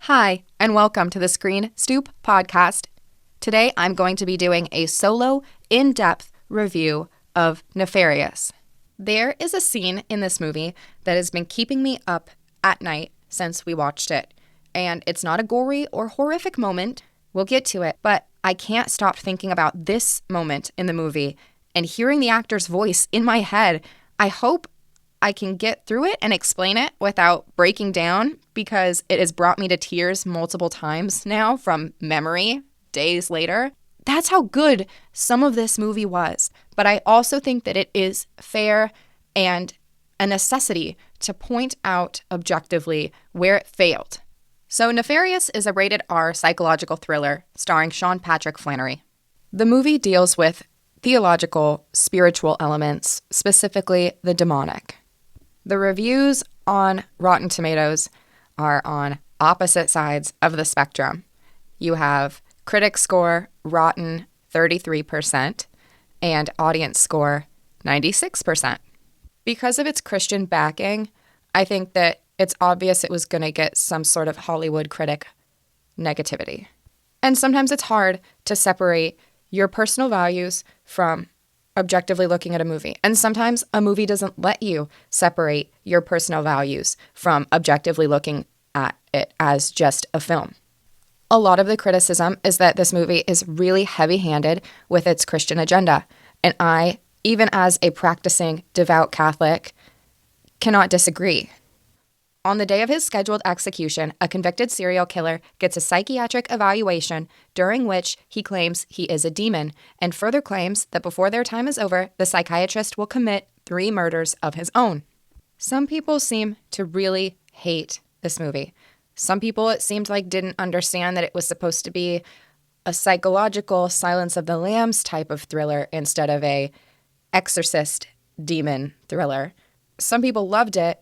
Hi, and welcome to the Screen Stoop podcast. Today, I'm going to be doing a solo, in-depth review of Nefarious. There is a scene in this movie that has been keeping me up at night since we watched it. And it's not a gory or horrific moment. We'll get to it, but I can't stop thinking about this moment in the movie and hearing the actor's voice in my head. I hope I can get through it and explain it without breaking down, because it has brought me to tears multiple times now from memory days later. That's how good some of this movie was. But I also think that it is fair and a necessity to point out objectively where it failed. So Nefarious is a rated R psychological thriller starring Sean Patrick Flanery. The movie deals with theological, spiritual elements, specifically the demonic. The reviews on Rotten Tomatoes are on opposite sides of the spectrum. You have critic score rotten 33% and audience score 96%. Because of its Christian backing, I think that it's obvious it was going to get some sort of Hollywood critic negativity. And sometimes it's hard to separate your personal values from objectively looking at a movie. And sometimes a movie doesn't let you separate your personal values from objectively looking at it as just a film. A lot of the criticism is that this movie is really heavy-handed with its Christian agenda. And I, even as a practicing devout Catholic, cannot disagree. On the day of his scheduled execution, a convicted serial killer gets a psychiatric evaluation during which he claims he is a demon, and further claims that before their time is over, the psychiatrist will commit 3 murders of his own. Some people seem to really hate this movie. Some people, it seemed like, didn't understand that it was supposed to be a psychological Silence of the Lambs type of thriller instead of a exorcist demon thriller. Some people loved it.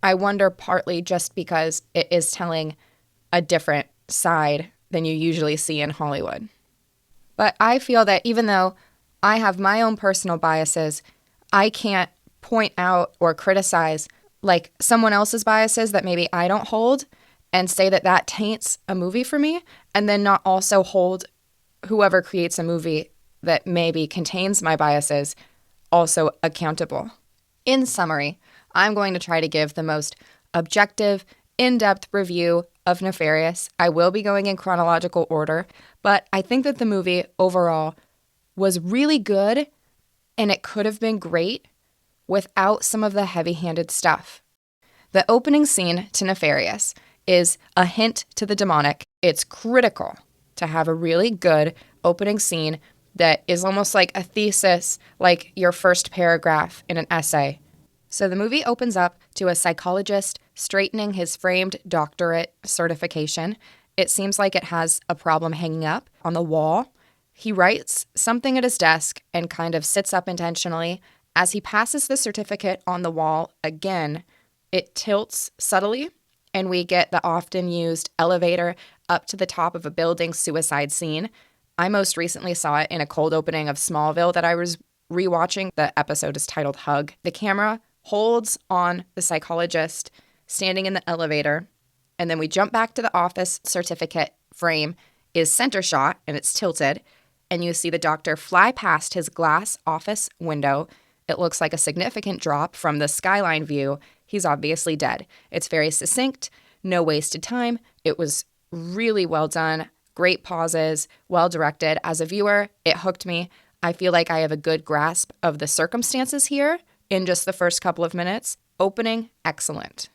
I wonder partly just because it is telling a different side than you usually see in Hollywood. But I feel that even though I have my own personal biases, I can't point out or criticize like someone else's biases that maybe I don't hold and say that that taints a movie for me, and then not also hold whoever creates a movie that maybe contains my biases also accountable. In summary, I'm going to try to give the most objective, in-depth review of Nefarious. I will be going in chronological order, but I think that the movie overall was really good, and it could have been great without some of the heavy-handed stuff. The opening scene to Nefarious is a hint to the demonic. It's critical to have a really good opening scene that is almost like a thesis, like your first paragraph in an essay. So the movie opens up to a psychologist straightening his framed doctorate certification. It seems like it has a problem hanging up on the wall. He writes something at his desk and kind of sits up intentionally. As he passes the certificate on the wall again, it tilts subtly, and we get the often used elevator up to the top of a building suicide scene. I most recently saw it in a cold opening of Smallville that I was rewatching. The episode is titled Hug. The camera holds on the psychologist standing in the elevator, and then we jump back to the office. Certificate frame is center shot, and it's tilted, and you see the doctor fly past his glass office window. It looks like a significant drop from the skyline view. He's obviously dead. It's very succinct, no wasted time. It was really well done, great pauses, well directed. As a viewer, it hooked me. I feel like I have a good grasp of the circumstances here in just the first couple of minutes. Opening, excellent.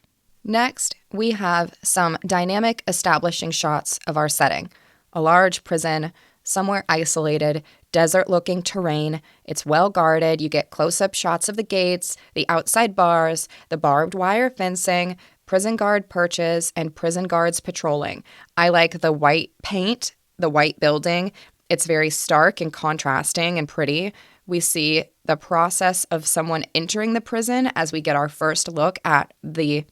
Next, we have some dynamic establishing shots of our setting. A large prison, somewhere isolated, desert-looking terrain. It's well guarded. You get close-up shots of the gates, the outside bars, the barbed wire fencing, prison guard perches, and prison guards patrolling. I like the white paint, the white building. It's very stark and contrasting and pretty. We see the process of someone entering the prison as we get our first look at the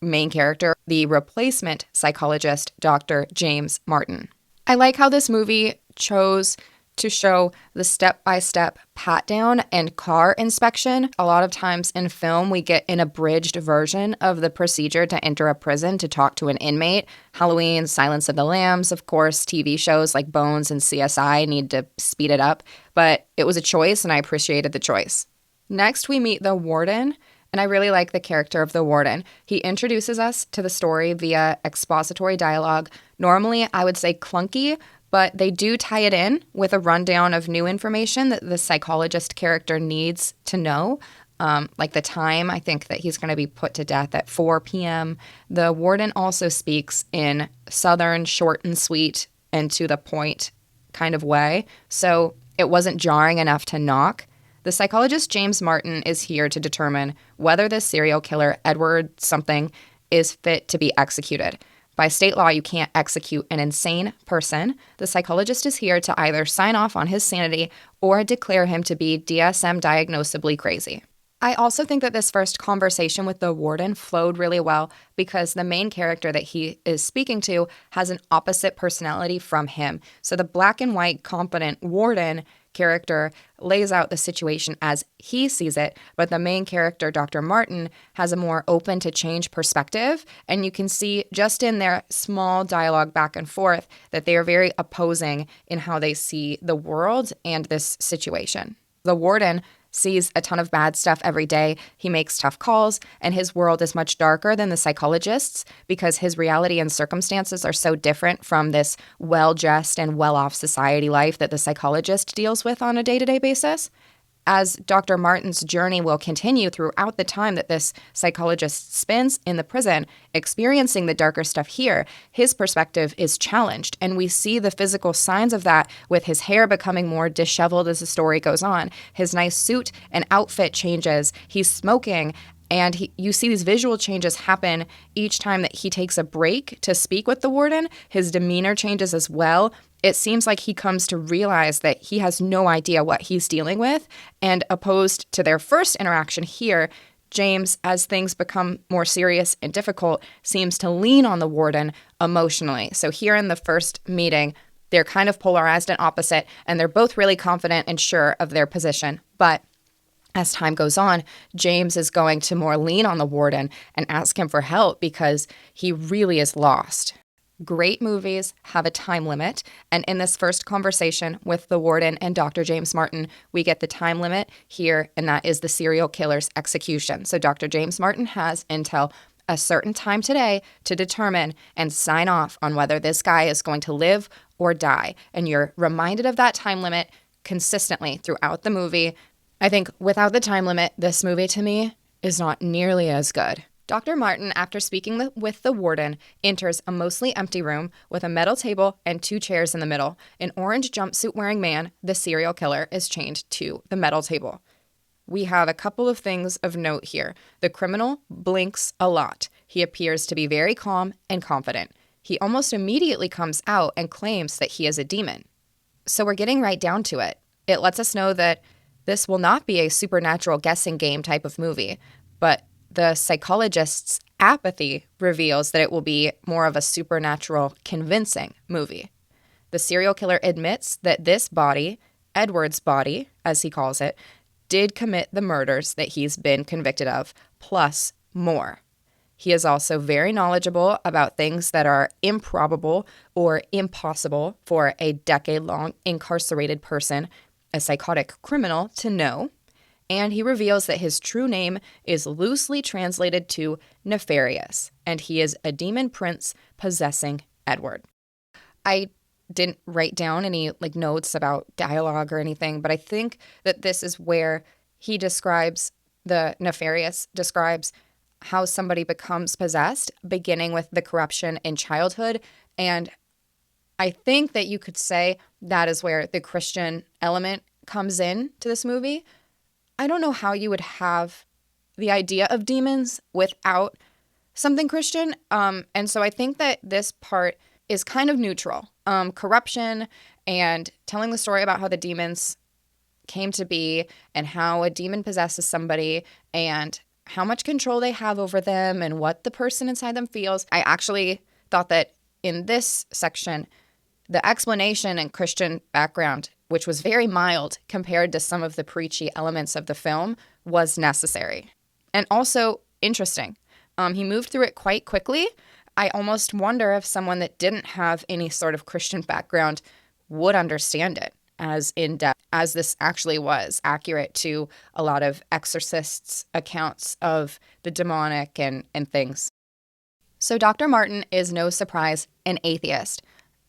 main character, the replacement psychologist, Dr. James Martin. I like how this movie chose to show the step-by-step pat-down and car inspection. A lot of times in film, we get an abridged version of the procedure to enter a prison to talk to an inmate. Halloween, Silence of the Lambs, of course, TV shows like Bones and CSI need to speed it up. But it was a choice, and I appreciated the choice. Next, we meet the warden, and I really like the character of the warden. He introduces us to the story via expository dialogue. Normally, I would say clunky, but they do tie it in with a rundown of new information that the psychologist character needs to know. Like the time, I think that he's going to be put to death at 4 p.m. The warden also speaks in Southern, short and sweet, and to the point kind of way. So it wasn't jarring enough to knock. The psychologist James Martin is here to determine whether this serial killer, Edward something, is fit to be executed. By state law, you can't execute an insane person. The psychologist is here to either sign off on his sanity or declare him to be DSM diagnosably crazy. I also think that this first conversation with the warden flowed really well because the main character that he is speaking to has an opposite personality from him. So the black and white competent warden character lays out the situation as he sees it, but the main character, Dr. Martin, has a more open to change perspective, and you can see just in their small dialogue back and forth that they are very opposing in how they see the world and this situation. The warden sees a ton of bad stuff every day. He makes tough calls, and his world is much darker than the psychologist's because his reality and circumstances are so different from this well-dressed and well-off society life that the psychologist deals with on a day-to-day basis. As Dr. Martin's journey will continue throughout the time that this psychologist spends in the prison, experiencing the darker stuff here, his perspective is challenged. And we see the physical signs of that with his hair becoming more disheveled as the story goes on. His nice suit and outfit changes. He's smoking. And you see these visual changes happen each time that he takes a break to speak with the warden. His demeanor changes as well. It seems like he comes to realize that he has no idea what he's dealing with. And opposed to their first interaction here, James, as things become more serious and difficult, seems to lean on the warden emotionally. So here in the first meeting, they're kind of polarized and opposite, and they're both really confident and sure of their position. But as time goes on, James is going to more lean on the warden and ask him for help because he really is lost. Great movies have a time limit, and in this first conversation with the warden and Dr. James Martin, we get the time limit here, and that is the serial killer's execution. So Dr. James Martin has until a certain time today to determine and sign off on whether this guy is going to live or die. And you're reminded of that time limit consistently throughout the movie. I think without the time limit, this movie to me is not nearly as good. Dr. Martin, after speaking with the warden, enters a mostly empty room with a metal table and 2 chairs in the middle. An orange jumpsuit-wearing man, the serial killer, is chained to the metal table. We have a couple of things of note here. The criminal blinks a lot. He appears to be very calm and confident. He almost immediately comes out and claims that he is a demon. So we're getting right down to it. It lets us know that this will not be a supernatural guessing game type of movie, but the psychologist's apathy reveals that it will be more of a supernatural convincing movie. The serial killer admits that this body, Edward's body, as he calls it, did commit the murders that he's been convicted of, plus more. He is also very knowledgeable about things that are improbable or impossible for a decade-long incarcerated person, a psychotic criminal, to know. And he reveals that his true name is loosely translated to Nefarious, and he is a demon prince possessing Edward. I didn't write down any notes about dialogue or anything, but I think that this is where he describes, the Nefarious describes how somebody becomes possessed, beginning with the corruption in childhood. And I think that you could say that is where the Christian element comes in to this movie. I don't know how you would have the idea of demons without something Christian. And so I think that this part is kind of neutral. Corruption and telling the story about how the demons came to be and how a demon possesses somebody and how much control they have over them and what the person inside them feels. I actually thought that in this section, the explanation and Christian background which was very mild compared to some of the preachy elements of the film, was necessary. And also interesting. He moved through it quite quickly. I almost wonder if someone that didn't have any sort of Christian background would understand it as in-depth as this actually was, accurate to a lot of exorcists' accounts of the demonic and things. So Dr. Martin is no surprise an atheist,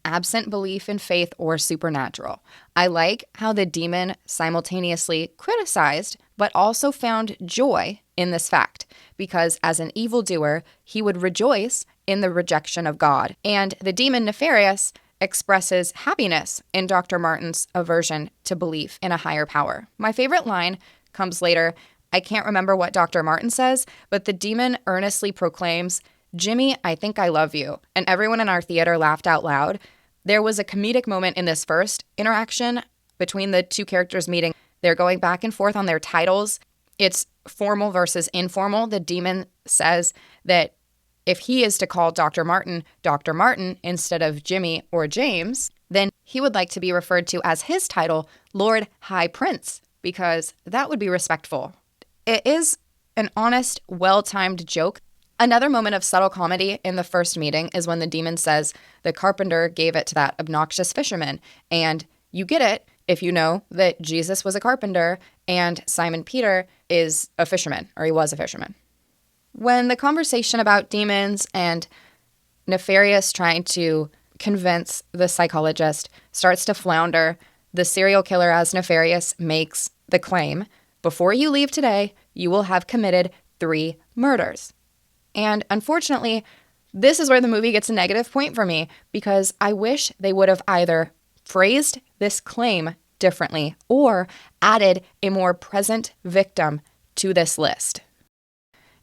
absent belief in faith or supernatural. I like how the demon simultaneously criticized but also found joy in this fact, because as an evildoer, he would rejoice in the rejection of God. And the demon Nefarious expresses happiness in Dr. Martin's aversion to belief in a higher power. My favorite line comes later. I can't remember what Dr. Martin says, but the demon earnestly proclaims, "Jimmy, I think I love you." And everyone in our theater laughed out loud. There was a comedic moment in this first interaction between the two characters meeting. They're going back and forth on their titles. It's formal versus informal. The demon says that if he is to call Dr. Martin instead of Jimmy or James, then he would like to be referred to as his title, Lord High Prince, because that would be respectful. It is an honest, well-timed joke. Another moment of subtle comedy in the first meeting is when the demon says the carpenter gave it to that obnoxious fisherman. And you get it if you know that Jesus was a carpenter and Simon Peter is a fisherman, or he was a fisherman. When the conversation about demons and Nefarious trying to convince the psychologist starts to flounder, the serial killer as Nefarious makes the claim, "Before you leave today, you will have committed 3 murders." And unfortunately, this is where the movie gets a negative point for me, because I wish they would have either phrased this claim differently or added a more present victim to this list.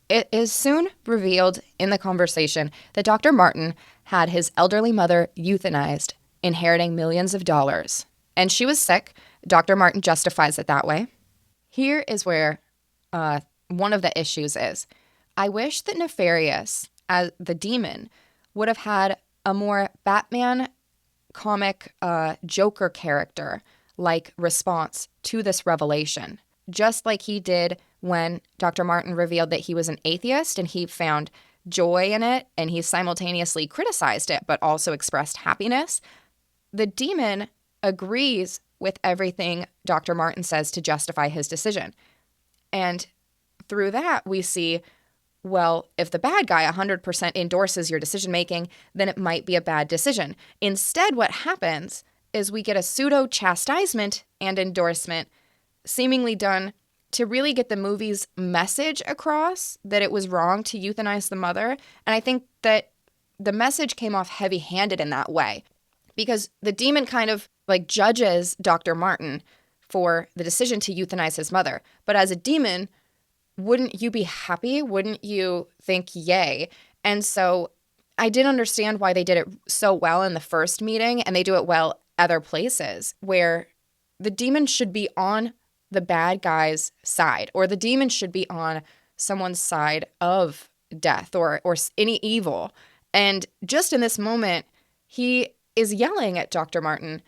It is soon revealed in the conversation that Dr. Martin had his elderly mother euthanized, inheriting millions of dollars. And she was sick. Dr. Martin justifies it that way. Here is where one of the issues is. I wish that Nefarious, as the demon, would have had a more Batman comic Joker character-like response to this revelation, just like he did when Dr. Martin revealed that he was an atheist and he found joy in it and he simultaneously criticized it but also expressed happiness. The demon agrees with everything Dr. Martin says to justify his decision. And through that, we see, well, if the bad guy 100% endorses your decision-making, then it might be a bad decision. Instead, what happens is we get a pseudo-chastisement and endorsement seemingly done to really get the movie's message across that it was wrong to euthanize the mother. And I think that the message came off heavy-handed in that way, because the demon kind of like judges Dr. Martin for the decision to euthanize his mother. But as a demon, wouldn't you be happy? Wouldn't you think, yay? And so I did understand why they did it so well in the first meeting, and they do it well other places, where the demon should be on the bad guy's side, or the demon should be on someone's side of death or any evil. And just in this moment, he is yelling at Dr. Martin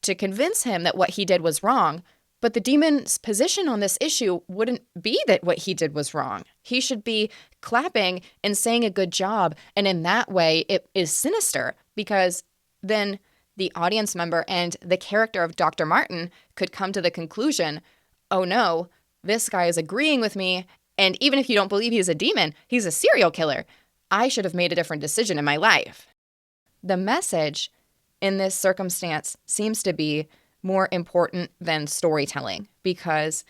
to convince him that what he did was wrong. But the demon's position on this issue wouldn't be that what he did was wrong. He should be clapping and saying a good job. And in that way, it is sinister, because then the audience member and the character of Dr. Martin could come to the conclusion, oh no, this guy is agreeing with me. And even if you don't believe he's a demon, he's a serial killer. I should have made a different decision in my life. The message in this circumstance seems to be more important than storytelling, because,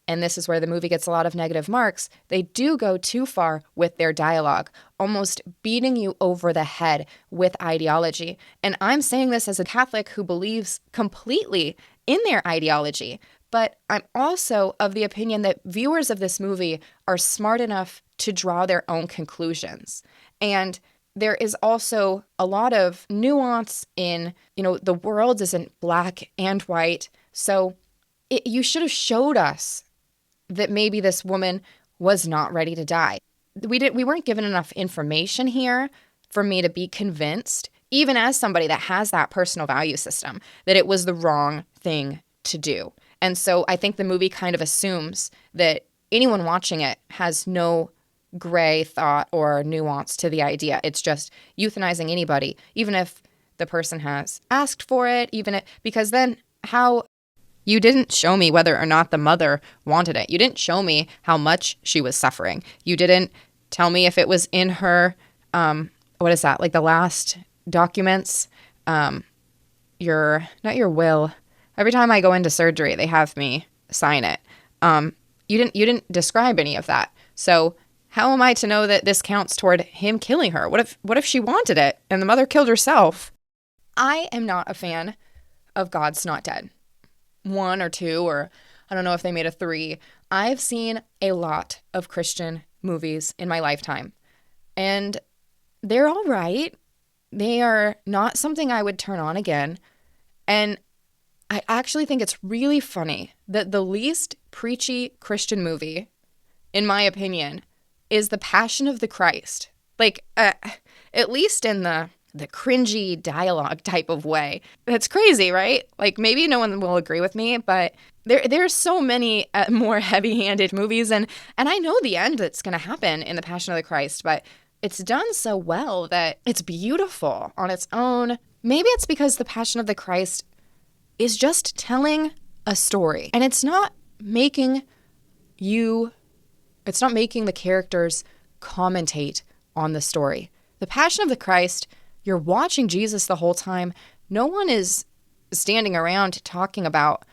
and this is where the movie gets a lot of negative marks, they do go too far with their dialogue, almost beating you over the head with ideology. And I'm saying this as a Catholic who believes completely in their ideology, but I'm also of the opinion that viewers of this movie are smart enough to draw their own conclusions. And there is also a lot of nuance in, the world isn't black and white. So you should have showed us that maybe this woman was not ready to die. We weren't given enough information here for me to be convinced, even as somebody that has that personal value system, that it was the wrong thing to do. And so I think the movie kind of assumes that anyone watching it has no gray thought or nuance to the idea. It's just euthanizing anybody, even if the person has asked for it, because then how you didn't show me whether or not the mother wanted it. You didn't show me how much she was suffering. You didn't tell me if it was in her, what is that? Like the last documents, not your will. Every time I go into surgery, they have me sign it. You didn't describe any of that. So how am I to know that this counts toward him killing her? What if she wanted it and the mother killed herself? I am not a fan of God's Not Dead. 1 or 2, or I don't know if they made a 3. I've seen a lot of Christian movies in my lifetime, and they're all right. They are not something I would turn on again. And I actually think it's really funny that the least preachy Christian movie, in my opinion, is The Passion of the Christ. Like, at least in the cringy dialogue type of way. That's crazy, right? Like, maybe no one will agree with me, but there's so many more heavy-handed movies, and I know the end that's going to happen in The Passion of the Christ, but it's done so well that it's beautiful on its own. Maybe it's because The Passion of the Christ is just telling a story, and it's not making the characters commentate on the story. The Passion of the Christ, you're watching Jesus the whole time. No one is standing around talking about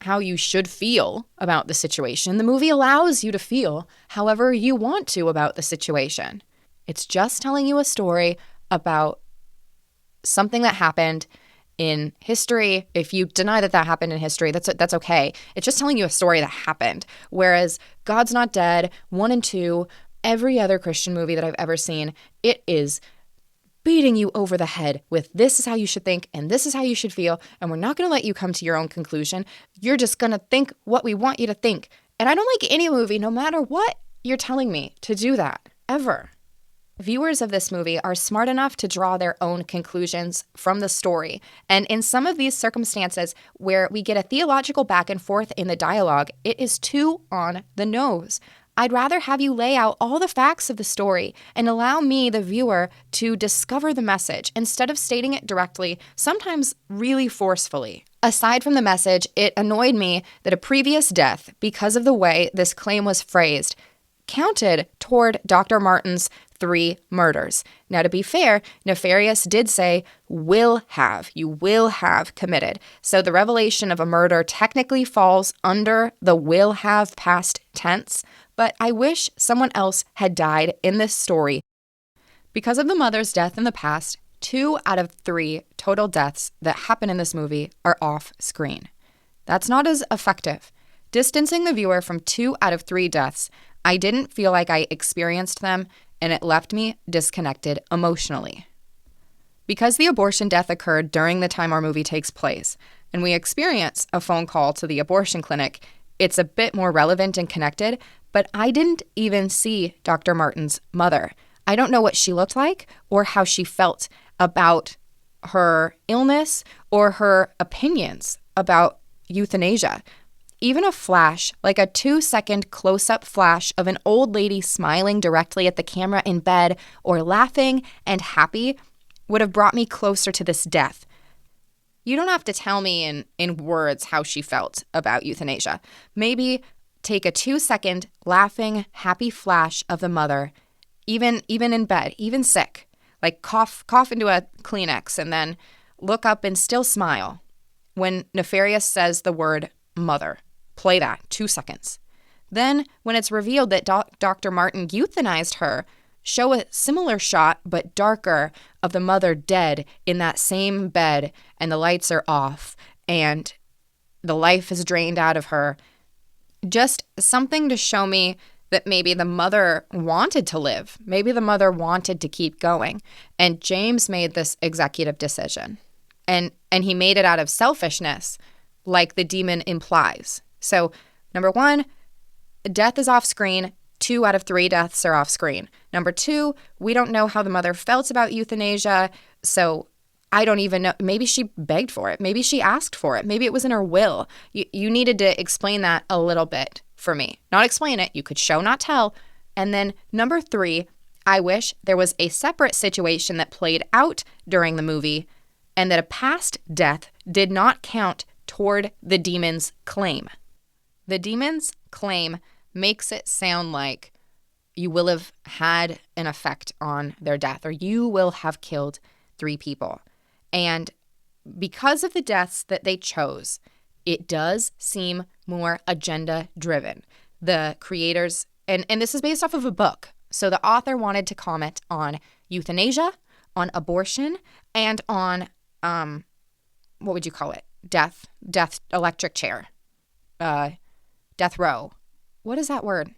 how you should feel about the situation. The movie allows you to feel however you want to about the situation. It's just telling you a story about something that happened in history. If you deny that happened in history, that's okay. It's just telling you a story that happened. Whereas God's Not Dead, 1 and 2, every other Christian movie that I've ever seen, it is beating you over the head with this is how you should think and this is how you should feel, and we're not going to let you come to your own conclusion. You're just going to think what we want you to think. And I don't like any movie, no matter what you're telling me, to do that, ever. Viewers of this movie are smart enough to draw their own conclusions from the story. And in some of these circumstances where we get a theological back and forth in the dialogue, it is too on the nose. I'd rather have you lay out all the facts of the story and allow me, the viewer, to discover the message instead of stating it directly, sometimes really forcefully. Aside from the message, it annoyed me that a previous death, because of the way this claim was phrased, counted toward Dr. Martin's 3 murders. Now, to be fair, Nefarious did say, you will have committed. So the revelation of a murder technically falls under the will have past tense, but I wish someone else had died in this story. Because of the mother's death in the past, 2 out of 3 total deaths that happen in this movie are off screen. That's not as effective. Distancing the viewer from 2 out of 3 deaths, I didn't feel like I experienced them, and it left me disconnected emotionally. Because the abortion death occurred during the time our movie takes place, and we experience a phone call to the abortion clinic, it's a bit more relevant and connected, but I didn't even see Dr. Martin's mother. I don't know what she looked like or how she felt about her illness or her opinions about euthanasia. Even a flash, like a 2-second close-up flash of an old lady smiling directly at the camera in bed or laughing and happy, would have brought me closer to this death. You don't have to tell me in words how she felt about euthanasia. Maybe take a 2-second laughing, happy flash of the mother, even in bed, even sick. Like cough into a Kleenex and then look up and still smile. When Nefarious says the word mother, play that, 2 seconds. Then, when it's revealed that Dr. Martin euthanized her, show a similar shot, but darker, of the mother dead in that same bed, and the lights are off, and the life is drained out of her. Just something to show me that maybe the mother wanted to live. Maybe the mother wanted to keep going. And James made this executive decision. And he made it out of selfishness, like the demon implies. So, number 1, death is off screen. 2 out of 3 deaths are off screen. Number 2, we don't know how the mother felt about euthanasia, so I don't even know. Maybe she begged for it. Maybe she asked for it. Maybe it was in her will. You needed to explain that a little bit for me. Not explain it. You could show, not tell. And then number 3, I wish there was a separate situation that played out during the movie and that a past death did not count toward the demon's claim. The demon's claim makes it sound like you will have had an effect on their death, or you will have killed 3 people. And because of the deaths that they chose, it does seem more agenda-driven. The creators, and this is based off of a book, so the author wanted to comment on euthanasia, on abortion, and on, what would you call it? Death, electric chair, death row. What is that word?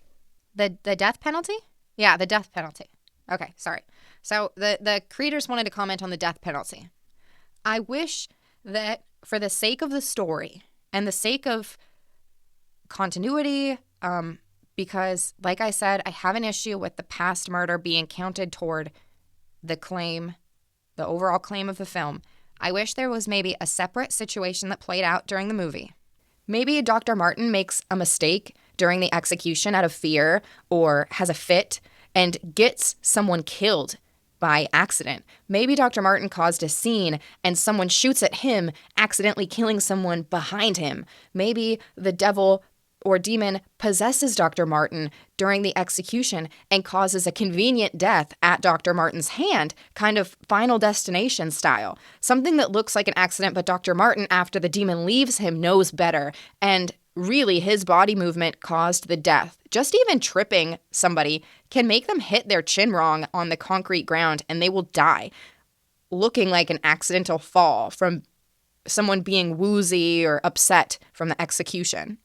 The death penalty? Yeah, the death penalty. Okay, sorry. So the creators wanted to comment on the death penalty. I wish that for the sake of the story and the sake of continuity, because like I said, I have an issue with the past murder being counted toward the claim, the overall claim of the film. I wish there was maybe a separate situation that played out during the movie. Maybe Dr. Martin makes a mistake during the execution out of fear or has a fit and gets someone killed by accident. Maybe Dr. Martin caused a scene and someone shoots at him, accidentally killing someone behind him. Maybe the devil or demon possesses Dr. Martin during the execution and causes a convenient death at Dr. Martin's hand, kind of Final Destination style. Something that looks like an accident, but Dr. Martin, after the demon leaves him, knows better. And really, his body movement caused the death. Just even tripping somebody can make them hit their chin wrong on the concrete ground and they will die, looking like an accidental fall from someone being woozy or upset from the execution.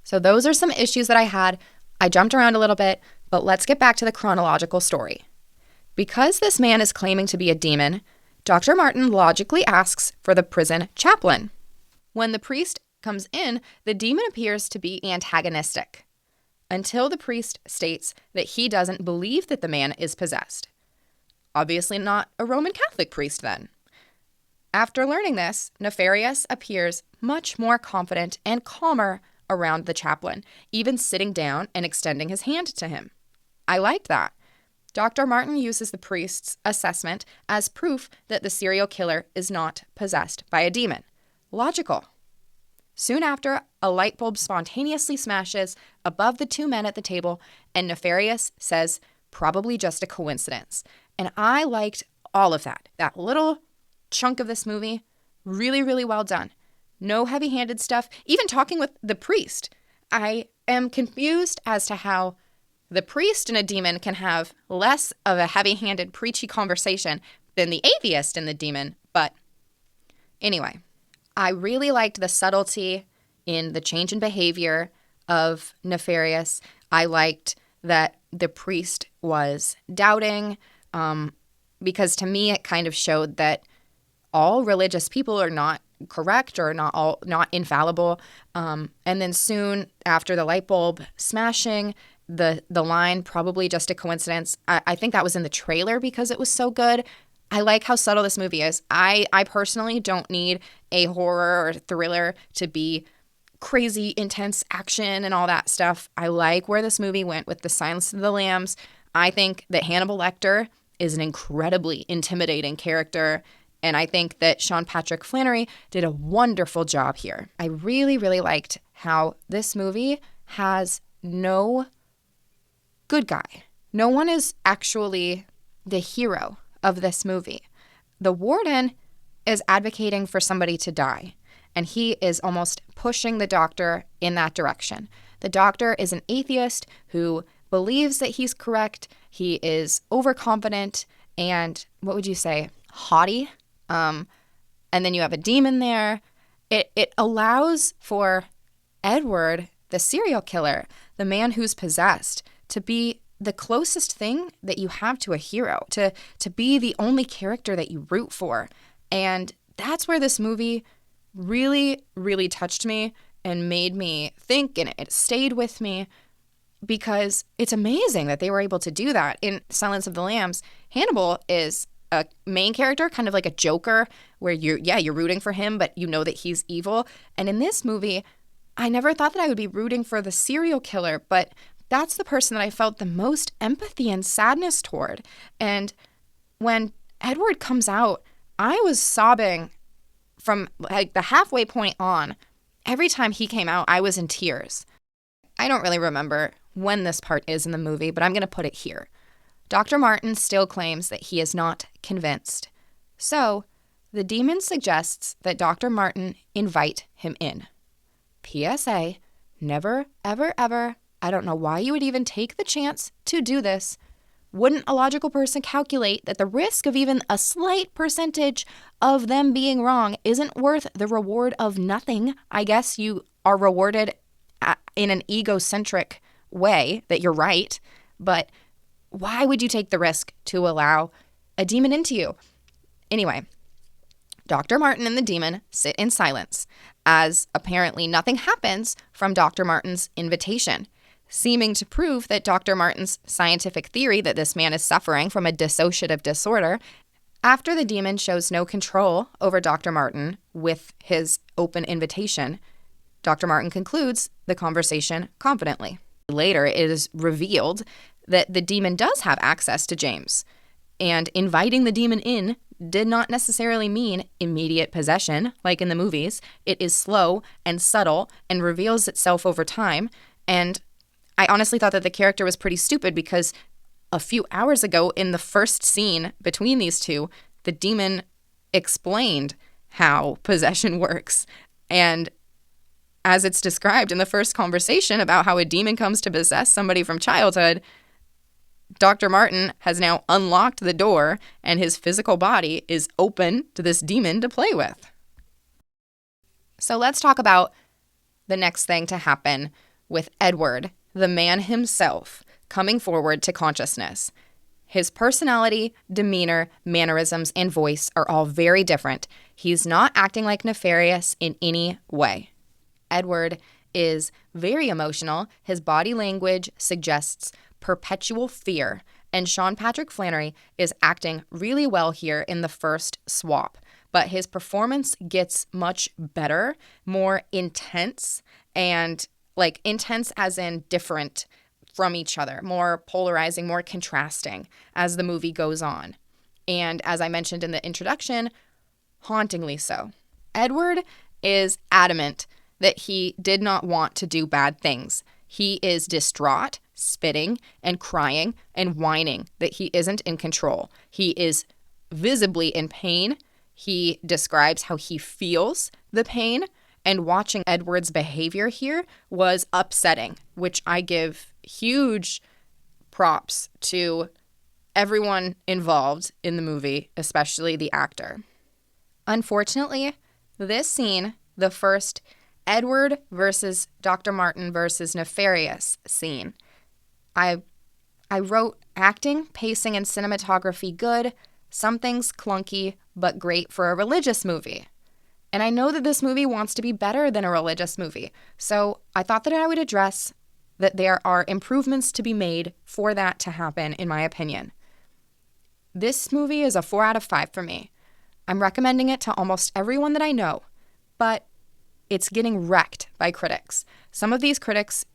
So those are some issues that I had. I jumped around a little bit, but let's get back to the chronological story. Because this man is claiming to be a demon, Dr. Martin logically asks for the prison chaplain. When the priest comes in, the demon appears to be antagonistic until the priest states that he doesn't believe that the man is possessed. Obviously not a Roman Catholic priest then. After learning this, Nefarious appears much more confident and calmer around the chaplain, even sitting down and extending his hand to him. I liked that. Dr. Martin uses the priest's assessment as proof that the serial killer is not possessed by a demon. Logical. Soon after, a light bulb spontaneously smashes above the 2 men at the table, and Nefarious says, probably just a coincidence. And I liked all of that. That little chunk of this movie, really, really well done. No heavy-handed stuff. Even talking with the priest. I am confused as to how the priest and a demon can have less of a heavy-handed, preachy conversation than the atheist and the demon. But anyway, I really liked the subtlety in the change in behavior of Nefarious. I liked that the priest was doubting, because to me it kind of showed that all religious people are not correct or not infallible. And then soon after the light bulb smashing, the line, probably just a coincidence, I think that was in the trailer because it was so good. I like how subtle this movie is. I personally don't need a horror or thriller to be crazy, intense action and all that stuff. I like where this movie went with the Silence of the Lambs. I think that Hannibal Lecter is an incredibly intimidating character, and I think that Sean Patrick Flanery did a wonderful job here. I really, really liked how this movie has no good guy. No one is actually the hero of this movie. The warden is advocating for somebody to die, and he is almost pushing the doctor in that direction. The doctor is an atheist who believes that he's correct. He is overconfident and, what would you say, haughty. And then you have a demon there. It allows for Edward, the serial killer, the man who's possessed, to be the closest thing that you have to a hero, to be the only character that you root for. And that's where this movie really, really touched me and made me think, and it stayed with me, because it's amazing that they were able to do that. In Silence of the Lambs, Hannibal is a main character, kind of like a Joker, where you're rooting for him, but you know that he's evil. And in this movie, I never thought that I would be rooting for the serial killer, but that's the person that I felt the most empathy and sadness toward. And when Edward comes out, I was sobbing from like the halfway point on. Every time he came out, I was in tears. I don't really remember when this part is in the movie, but I'm going to put it here. Dr. Martin still claims that he is not convinced. So, the demon suggests that Dr. Martin invite him in. PSA, never, ever, ever, I don't know why you would even take the chance to do this. Wouldn't a logical person calculate that the risk of even a slight percentage of them being wrong isn't worth the reward of nothing? I guess you are rewarded in an egocentric way that you're right, but why would you take the risk to allow a demon into you? Anyway, Dr. Martin and the demon sit in silence as apparently nothing happens from Dr. Martin's invitation, seeming to prove that Dr. Martin's scientific theory that this man is suffering from a dissociative disorder. After the demon shows no control over Dr. Martin with his open invitation, Dr. Martin concludes the conversation confidently. Later, it is revealed that the demon does have access to James, and inviting the demon in did not necessarily mean immediate possession, like in the movies. It is slow and subtle and reveals itself over time, and I honestly thought that the character was pretty stupid because a few hours ago in the first scene between these two, the demon explained how possession works, and as it's described in the first conversation about how a demon comes to possess somebody from childhood, Dr. Martin has now unlocked the door and his physical body is open to this demon to play with. So let's talk about the next thing to happen with Edward, the man himself, coming forward to consciousness. His personality, demeanor, mannerisms, and voice are all very different. He's not acting like Nefarious in any way. Edward is very emotional. His body language suggests perpetual fear, and Sean Patrick Flanery is acting really well here in the first swap. But his performance gets much better, more intense, and like intense as in different from each other, more polarizing, more contrasting as the movie goes on. And as I mentioned in the introduction, hauntingly so. Edward is adamant that he did not want to do bad things. He is distraught, spitting and crying and whining that he isn't in control. He is visibly in pain. He describes how he feels the pain, and watching Edward's behavior here was upsetting, which I give huge props to everyone involved in the movie, especially the actor. Unfortunately, this scene, the first Edward versus Dr. Martin versus Nefarious scene, I wrote acting, pacing, and cinematography good, some things clunky, but great for a religious movie. And I know that this movie wants to be better than a religious movie, so I thought that I would address that there are improvements to be made for that to happen, in my opinion. This movie is a 4 out of 5 for me. I'm recommending it to almost everyone that I know, but it's getting wrecked by critics. Some of these critics,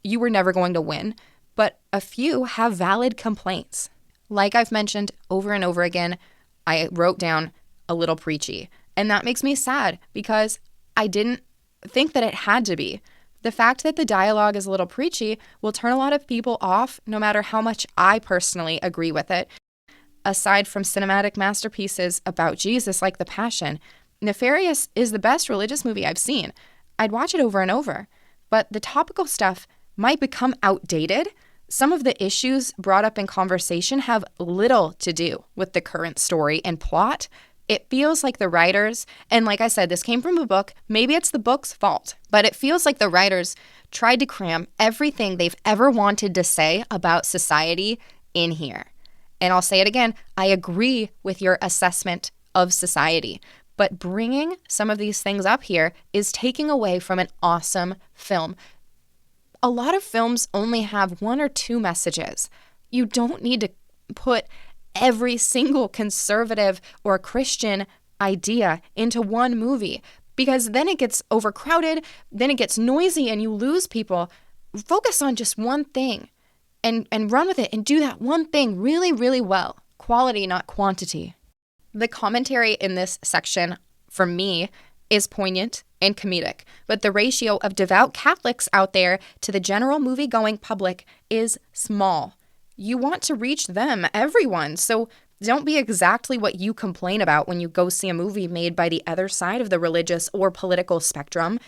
you were never going to win, but a few have valid complaints. Like I've mentioned over and over again, I wrote down a little preachy, and that makes me sad because I didn't think that it had to be. The fact that the dialogue is a little preachy will turn a lot of people off, no matter how much I personally agree with it. Aside from cinematic masterpieces about Jesus like The Passion, Nefarious is the best religious movie I've seen. I'd watch it over and over, but the topical stuff might become outdated. Some of the issues brought up in conversation have little to do with the current story and plot. It feels like the writers, and like I said, this came from a book, maybe it's the book's fault, but it feels like the writers tried to cram everything they've ever wanted to say about society in here. And I'll say it again, I agree with your assessment of society, but bringing some of these things up here is taking away from an awesome film. A lot of films only have 1 or 2 messages. You don't need to put every single conservative or Christian idea into one movie, because then it gets overcrowded, then it gets noisy, and you lose people. Focus on just one thing and run with it and do that one thing really, really well. Quality, not quantity. The commentary in this section, for me, is poignant and comedic, but the ratio of devout Catholics out there to the general movie-going public is small. You want to reach them, everyone, so don't be exactly what you complain about when you go see a movie made by the other side of the religious or political spectrum.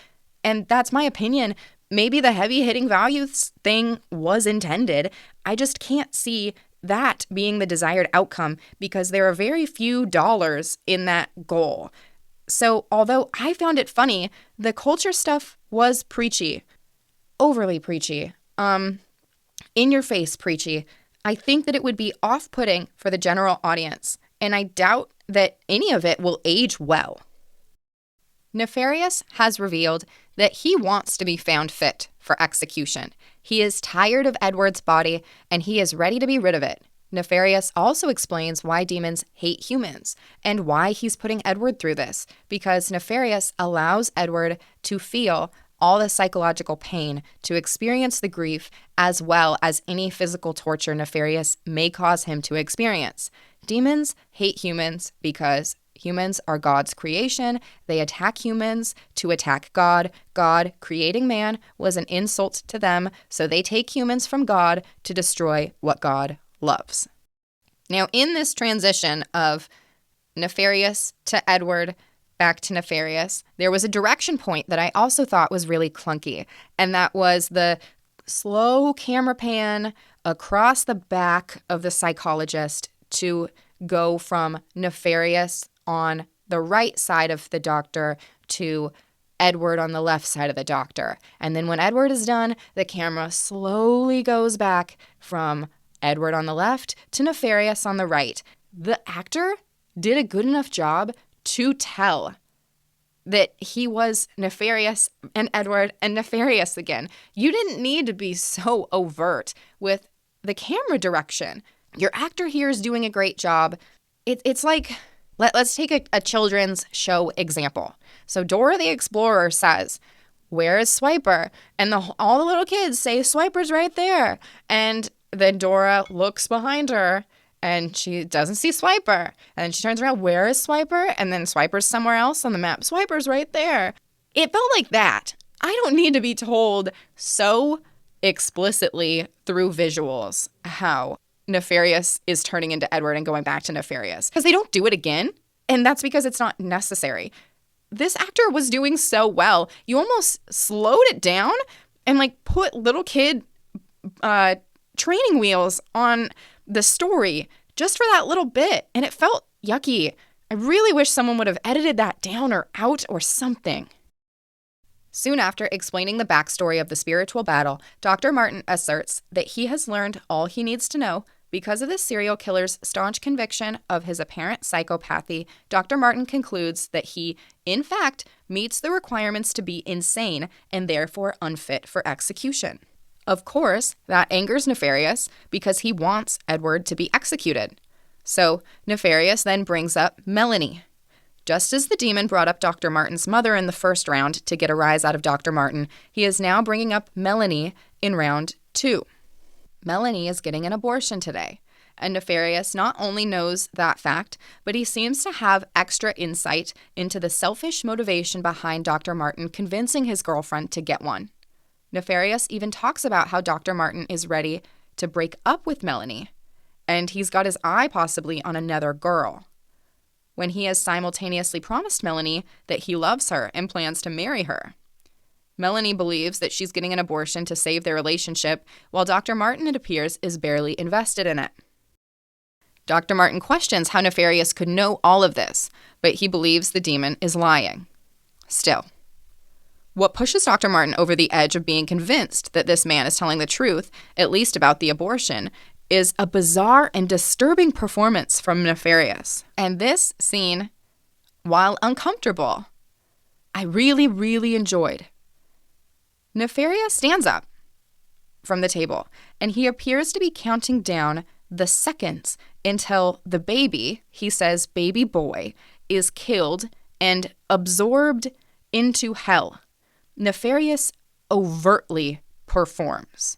And that's my opinion. Maybe the heavy-hitting values thing was intended. I just can't see that being the desired outcome because there are very few dollars in that goal. So although I found it funny, the culture stuff was preachy. Overly preachy. In your face preachy. I think that it would be off-putting for the general audience, and I doubt that any of it will age well. Nefarious has revealed that he wants to be found fit for execution. He is tired of Edward's body, and he is ready to be rid of it. Nefarious also explains why demons hate humans and why he's putting Edward through this, because Nefarious allows Edward to feel all the psychological pain, to experience the grief, as well as any physical torture Nefarious may cause him to experience. Demons hate humans because humans are God's creation. They attack humans to attack God. God creating man was an insult to them, so they take humans from God to destroy what God loves. Now, in this transition of Nefarious to Edward, back to Nefarious, there was a direction point that I also thought was really clunky, and that was the slow camera pan across the back of the psychologist to go from Nefarious on the right side of the doctor to Edward on the left side of the doctor. And then when Edward is done, the camera slowly goes back from Edward on the left to Nefarious on the right. The actor did a good enough job to tell that he was Nefarious and Edward and Nefarious again. You didn't need to be so overt with the camera direction. Your actor here is doing a great job. It's like, let's take a children's show example. So Dora the Explorer says, "Where is Swiper?" And all the little kids say, "Swiper's right there." And then Dora looks behind her and she doesn't see Swiper. And then she turns around, "Where is Swiper?" And then Swiper's somewhere else on the map. "Swiper's right there." It felt like that. I don't need to be told so explicitly through visuals how Nefarious is turning into Edward and going back to Nefarious. Because they don't do it again. And that's because it's not necessary. This actor was doing so well. You almost slowed it down and put little kid training wheels on the story just for that little bit, and it felt yucky. I really wish someone would have edited that down or out or something. Soon after explaining the backstory of the spiritual battle, Dr. Martin asserts that he has learned all he needs to know because of the serial killer's staunch conviction of his apparent psychopathy. Dr. Martin concludes that he, in fact, meets the requirements to be insane and therefore unfit for execution. Of course, that angers Nefarious because he wants Edward to be executed. So Nefarious then brings up Melanie. Just as the demon brought up Dr. Martin's mother in the first round to get a rise out of Dr. Martin, he is now bringing up Melanie in round 2. Melanie is getting an abortion today, and Nefarious not only knows that fact, but he seems to have extra insight into the selfish motivation behind Dr. Martin convincing his girlfriend to get one. Nefarious even talks about how Dr. Martin is ready to break up with Melanie, and he's got his eye possibly on another girl, when he has simultaneously promised Melanie that he loves her and plans to marry her. Melanie believes that she's getting an abortion to save their relationship, while Dr. Martin, it appears, is barely invested in it. Dr. Martin questions how Nefarious could know all of this, but he believes the demon is lying. Still, what pushes Dr. Martin over the edge of being convinced that this man is telling the truth, at least about the abortion, is a bizarre and disturbing performance from Nefarious. And this scene, while uncomfortable, I really, really enjoyed. Nefarious stands up from the table, and he appears to be counting down the seconds until the baby, he says baby boy, is killed and absorbed into hell. Nefarious overtly performs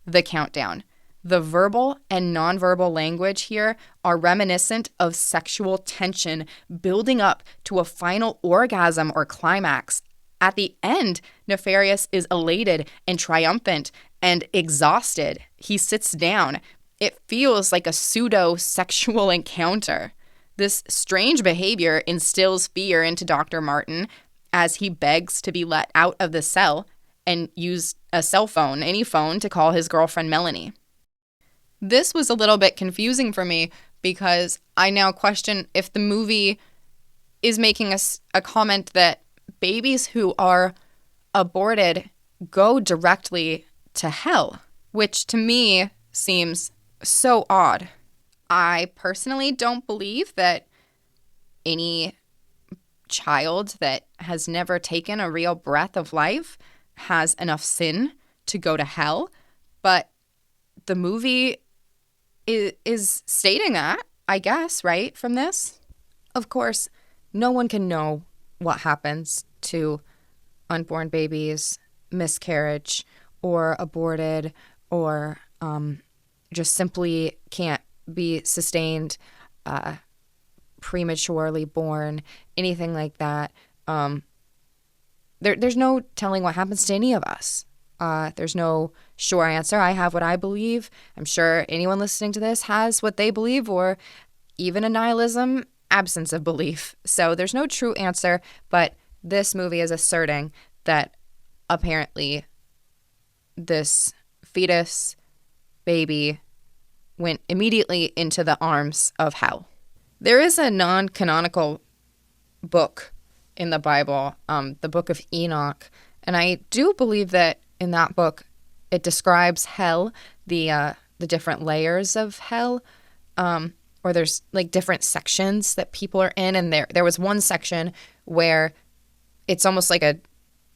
the countdown. The verbal and nonverbal language here are reminiscent of sexual tension building up to a final orgasm or climax. At the end, Nefarious is elated and triumphant and exhausted. He sits down. It feels like a pseudo-sexual encounter. This strange behavior instills fear into Dr. Martin as he begs to be let out of the cell and use a cell phone, any phone, to call his girlfriend Melanie. This was a little bit confusing for me because I now question if the movie is making a comment that babies who are aborted go directly to hell, which to me seems so odd. I personally don't believe that any child that has never taken a real breath of life has enough sin to go to hell, but the movie is stating that, I guess, right, from this? Of course, no one can know what happens to unborn babies, miscarriage, or aborted, or just simply can't be sustained, prematurely born, anything like that. There's no telling what happens to any of us. There's no sure answer. I have what I believe. I'm sure anyone listening to this has what they believe, or even a nihilism, absence of belief. So there's no true answer, but this movie is asserting that apparently this fetus baby went immediately into the arms of hell. There is a non-canonical book in the Bible, the book of Enoch, and I do believe that in that book it describes hell, the different layers of hell, or there's like different sections that people are in, and there was one section where it's almost like a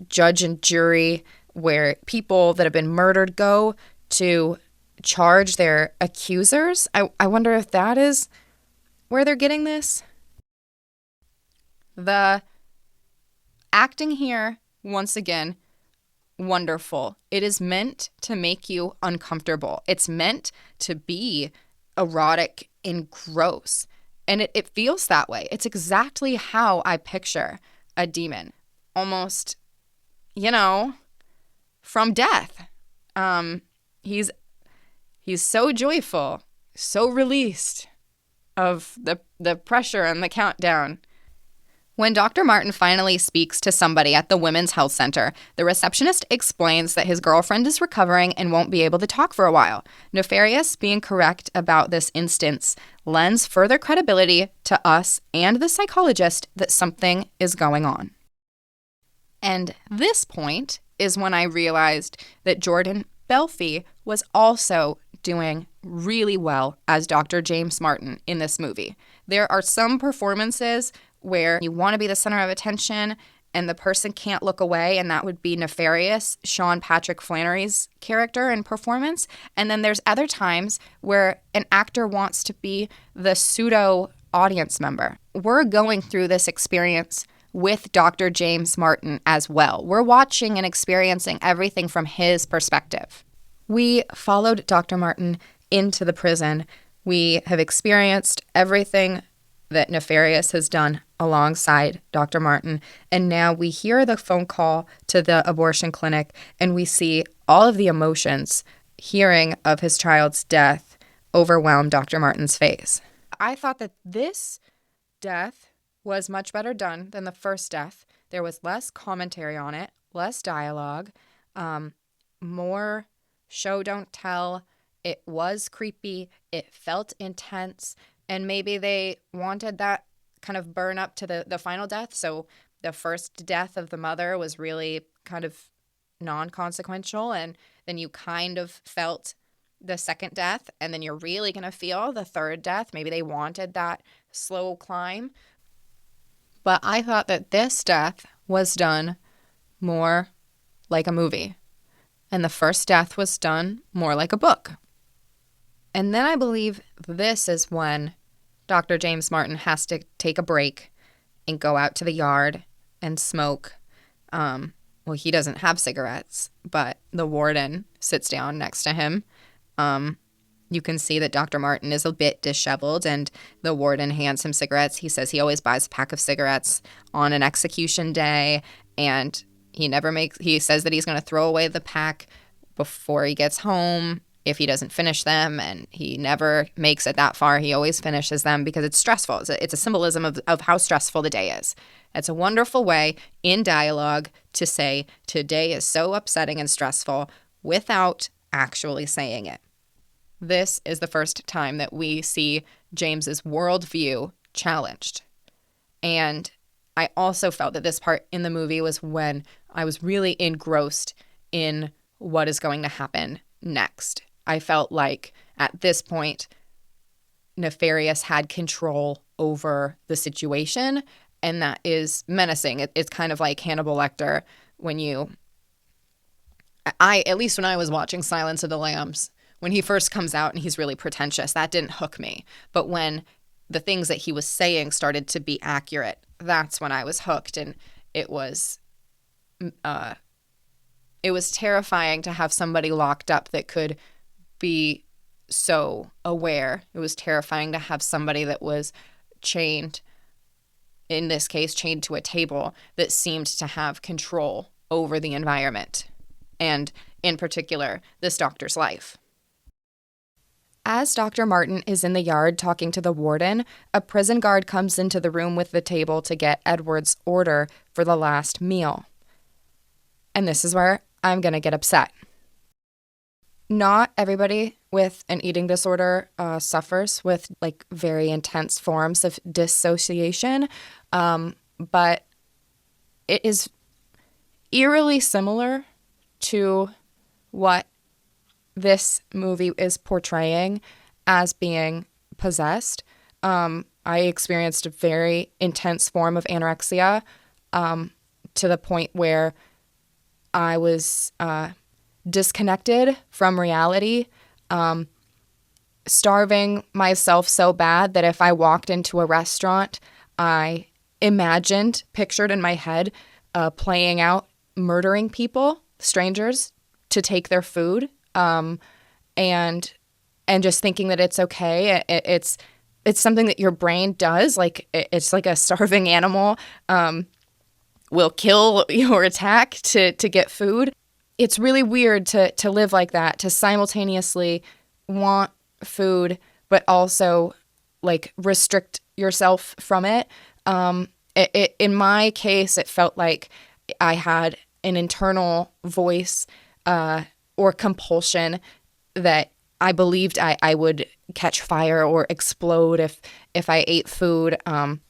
judge and jury where people that have been murdered go to charge their accusers. I wonder if that is where they're getting this. The acting here, once again, wonderful. It is meant to make you uncomfortable. It's meant to be erotic and gross. And it feels that way. It's exactly how I picture a demon. Almost, from death. He's so joyful, so released of the pressure and the countdown. When Dr. Martin finally speaks to somebody at the Women's Health Center, the receptionist explains that his girlfriend is recovering and won't be able to talk for a while. Nefarious being correct about this instance lends further credibility to us and the psychologist that something is going on. And this point is when I realized that Jordan Belfi was also doing really well as Dr. James Martin in this movie. There are some performances where you want to be the center of attention and the person can't look away, and that would be Nefarious, Sean Patrick Flannery's character and performance. And then there's other times where an actor wants to be the pseudo audience member. We're going through this experience with Dr. James Martin as well. We're watching and experiencing everything from his perspective. We followed Dr. Martin into the prison. We have experienced everything that Nefarious has done alongside Dr. Martin. And now we hear the phone call to the abortion clinic and we see all of the emotions hearing of his child's death overwhelm Dr. Martin's face. I thought that this death was much better done than the first death. There was less commentary on it, less dialogue, more show don't tell. It was creepy. It felt intense. And maybe they wanted that kind of burn up to the final death. So the first death of the mother was really kind of non-consequential. And then you kind of felt the second death. And then you're really going to feel the third death. Maybe they wanted that slow climb. But I thought that this death was done more like a movie. And the first death was done more like a book. And then I believe this is when Dr. James Martin has to take a break and go out to the yard and smoke. Well, he doesn't have cigarettes, but the warden sits down next to him. You can see that Dr. Martin is a bit disheveled, and the warden hands him cigarettes. He says he always buys a pack of cigarettes on an execution day, and he says that he's going to throw away the pack before he gets home if he doesn't finish them, and he never makes it that far. He always finishes them because it's stressful. It's a symbolism of how stressful the day is. It's a wonderful way in dialogue to say today is so upsetting and stressful without actually saying it. This is the first time that we see James's worldview challenged. And I also felt that this part in the movie was when I was really engrossed in what is going to happen next. I felt like at this point, Nefarious had control over the situation, and that is menacing. It's kind of like Hannibal Lecter at least when I was watching Silence of the Lambs, when he first comes out and he's really pretentious, that didn't hook me. But when the things that he was saying started to be accurate, that's when I was hooked. And it was terrifying to have somebody locked up that could be so aware. It was terrifying to have somebody that was chained, in this case, chained to a table, that seemed to have control over the environment, and in particular, this doctor's life. As Dr. Martin is in the yard talking to the warden, a prison guard comes into the room with the table to get Edward's order for the last meal. And this is where I'm going to get upset. Not everybody with an eating disorder suffers with very intense forms of dissociation, but it is eerily similar to what this movie is portraying as being possessed. I experienced a very intense form of anorexia to the point where I was disconnected from reality, starving myself so bad that if I walked into a restaurant, I pictured in my head, playing out murdering people, strangers, to take their food, and just thinking that it's okay. It's something that your brain does. It's like a starving animal will kill or attack to get food. It's really weird to live like that, to simultaneously want food but also restrict yourself from it. In my case, it felt like I had an internal voice or compulsion that I believed I would catch fire or explode if I ate food. And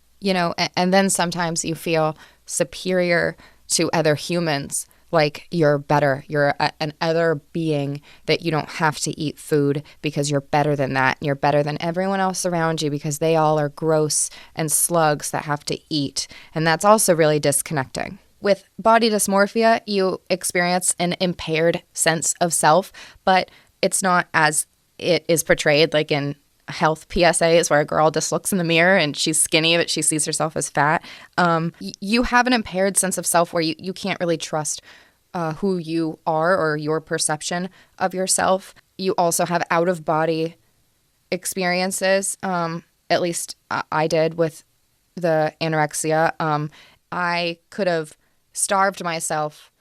then sometimes you feel superior to other humans, like you're better. You're an other being, that you don't have to eat food because you're better than that. You're better than everyone else around you because they all are gross and slugs that have to eat. And that's also really disconnecting. With body dysmorphia, you experience an impaired sense of self, but it's not as it is portrayed like in health PSAs where a girl just looks in the mirror and she's skinny but she sees herself as fat. You have an impaired sense of self where you can't really trust who you are or your perception of yourself. You also have out-of-body experiences, at least I did with the anorexia. I could have starved myself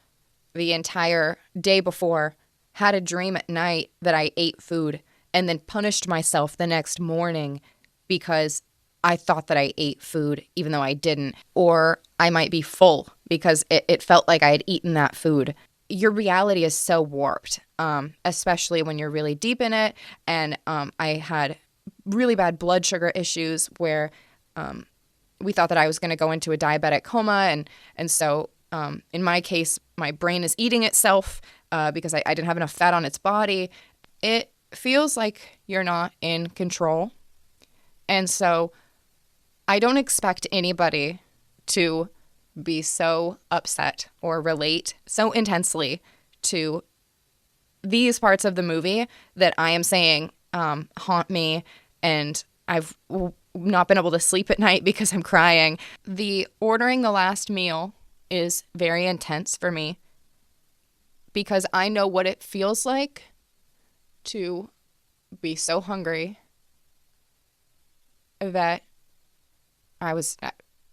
the entire day before, had a dream at night that I ate food, and then punished myself the next morning because I thought that I ate food even though I didn't. Or I might be full because it felt like I had eaten that food. Your reality is so warped, especially when you're really deep in it. And I had really bad blood sugar issues where we thought that I was going to go into a diabetic coma. And so in my case, my brain is eating itself because I didn't have enough fat on its body. It feels like you're not in control. And so I don't expect anybody to be so upset or relate so intensely to these parts of the movie that I am saying haunt me, and I've not been able to sleep at night because I'm crying. The ordering the last meal is very intense for me because I know what it feels like to be so hungry that I was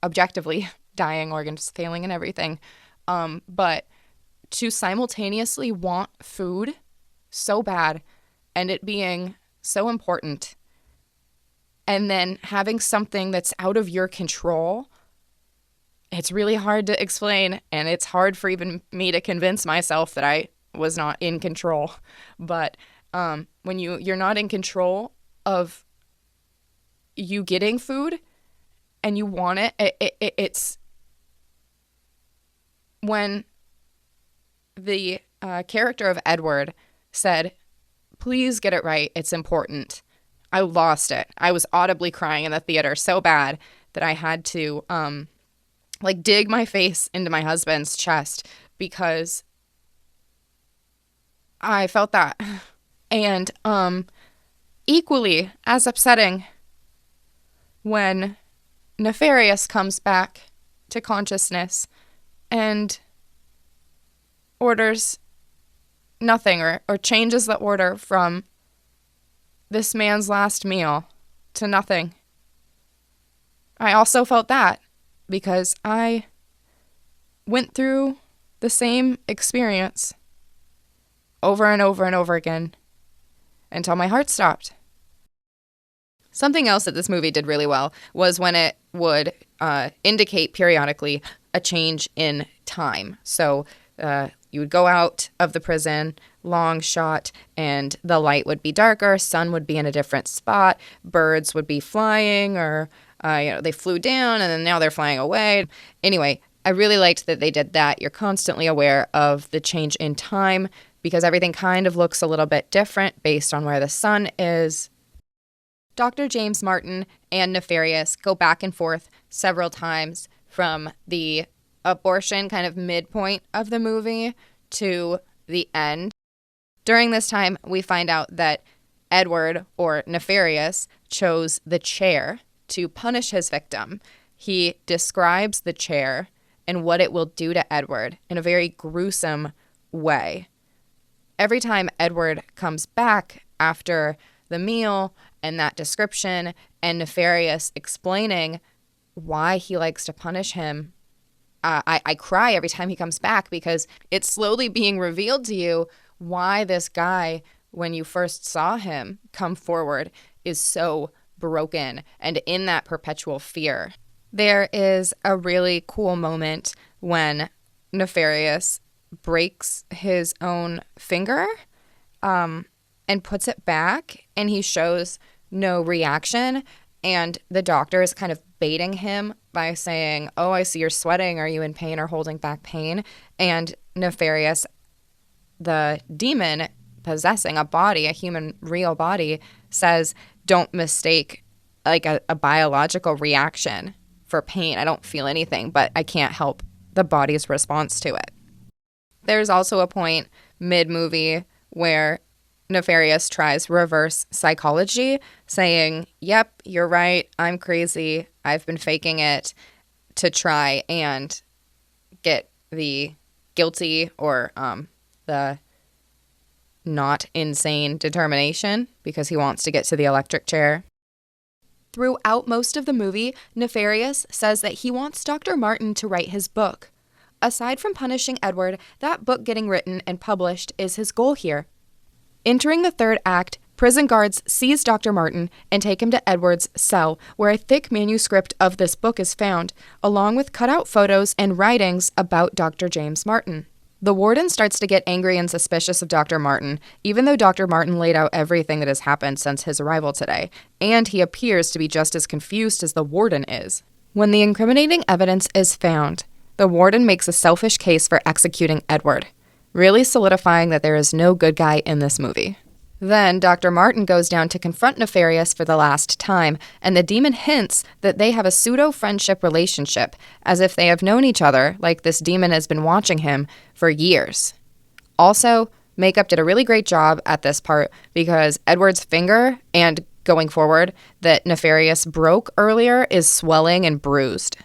objectively dying, organs failing and everything. But to simultaneously want food so bad and it being so important, and then having something that's out of your control, it's really hard to explain, and it's hard for even me to convince myself that I was not in control. But when you're not in control of you getting food and you want it, it's when the character of Edward said, "Please get it right, it's important." I lost it. I was audibly crying in the theater so bad that I had to dig my face into my husband's chest because I felt that. And equally as upsetting when Nefarious comes back to consciousness and orders nothing or changes the order from this man's last meal to nothing. I also felt that because I went through the same experience over and over and over again until my heart stopped. Something else that this movie did really well was when it would indicate periodically a change in time. So you would go out of the prison, long shot, and the light would be darker, sun would be in a different spot, birds would be flying, or they flew down and then now they're flying away. Anyway, I really liked that they did that. You're constantly aware of the change in time because everything kind of looks a little bit different based on where the sun is. Dr. James Martin and Nefarious go back and forth several times from the abortion kind of midpoint of the movie to the end. During this time, we find out that Edward, or Nefarious, chose the chair to punish his victim. He describes the chair and what it will do to Edward in a very gruesome way. Every time Edward comes back after the meal and that description and Nefarious explaining why he likes to punish him, I cry every time he comes back because it's slowly being revealed to you why this guy, when you first saw him come forward, is so broken and in that perpetual fear. There is a really cool moment when Nefarious breaks his own finger and puts it back, and he shows no reaction. And the doctor is kind of baiting him by saying, "Oh, I see you're sweating. Are you in pain or holding back pain?" And Nefarious, the demon possessing a body, a human real body, says, "Don't mistake like a biological reaction for pain. I don't feel anything, but I can't help the body's response to it." There's also a point mid-movie where Nefarious tries reverse psychology, saying, "Yep, you're right, I'm crazy, I've been faking it," to try and get the guilty or the not insane determination because he wants to get to the electric chair. Throughout most of the movie, Nefarious says that he wants Dr. Martin to write his book. Aside from punishing Edward, that book getting written and published is his goal here. Entering the third act, prison guards seize Dr. Martin and take him to Edward's cell, where a thick manuscript of this book is found, along with cutout photos and writings about Dr. James Martin. The warden starts to get angry and suspicious of Dr. Martin, even though Dr. Martin laid out everything that has happened since his arrival today, and he appears to be just as confused as the warden is. When the incriminating evidence is found, the warden makes a selfish case for executing Edward, really solidifying that there is no good guy in this movie. Then Dr. Martin goes down to confront Nefarious for the last time, and the demon hints that they have a pseudo-friendship relationship, as if they have known each other, like this demon has been watching him, for years. Also, Makeup did a really great job at this part because Edward's finger and going forward that Nefarious broke earlier is swelling and bruised.